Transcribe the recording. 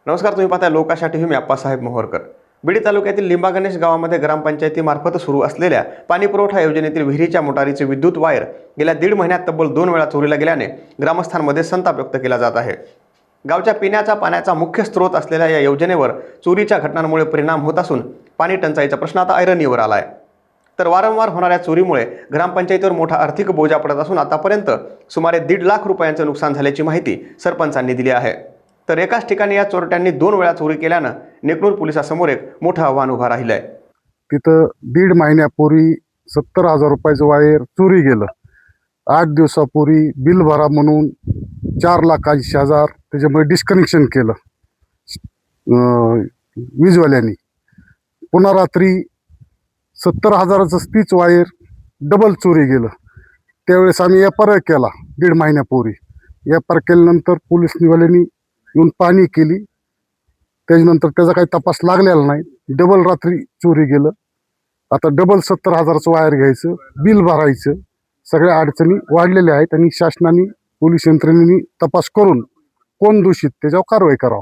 नमस्कार, तुम्ही पाहताय लोकाशा टीव्ही. मी आप्पासाहेब मोहोरकर. बीड तालुक्यातील लिंबागणेश गावामध्ये ग्रामपंचायतीमार्फत सुरू असलेल्या पाणीपुरवठा योजनेतील विहिरीच्या मोटारीचे विद्युत वायर गेल्या 1.5 महिन्यात तब्बल 2 वेळा चोरीला गेल्याने ग्रामस्थांमध्ये संताप व्यक्त केला जात आहे. गावच्या पिण्याच्या पाण्याचा मुख्य स्रोत असलेल्या या योजनेवर चोरीच्या घटनांमुळे परिणाम होत असून पाणी टंचाईचा प्रश्न आता ऐरणीवर आला आहे. तर वारंवार होणाऱ्या चोरीमुळे ग्रामपंचायतीवर मोठा आर्थिक बोजा पडत असून आतापर्यंत सुमारे 1.5 लाख रुपयांचे नुकसान झाल्याची माहिती सरपंचांनी दिली आहे. तर एकाच ठिकाणी या चोरट्यांनी 2 वेळा चोरी केल्यानं नेकनूर पोलिसांसमोर एक मोठं आव्हान उभं राहिलं आहे. तिथं 1.5 महिन्यापूर्वी 70,000 रुपयाचं वायर चोरी गेलं. 8 दिवसापूर्वी बिल भरा म्हणून 4,80,000 त्याच्यामुळे डिस्कनेक्शन केलं वीजवाल्यांनी. पुन्हा रात्री 70,000चं तीच वायर डबल चोरी गेलं. त्यावेळेस आम्ही एफ.आर. केला 1.5 महिन्यापूर्वी. एफ.आर. केल्यानंतर पोलिसवाल्यांनी येऊन पाहणी केली. त्याच्यानंतर त्याचा काही तपास लागलेला नाही. डबल रात्री चोरी गेलं. आता डबल 70,000चं वायर घ्यायचं, बिल भरायचं. सगळ्या अडचणी वाढलेल्या आहेत आणि शासनाने पोलीस यंत्रणेने तपास करून कोण दोषित त्याच्यावर कारवाई करावं.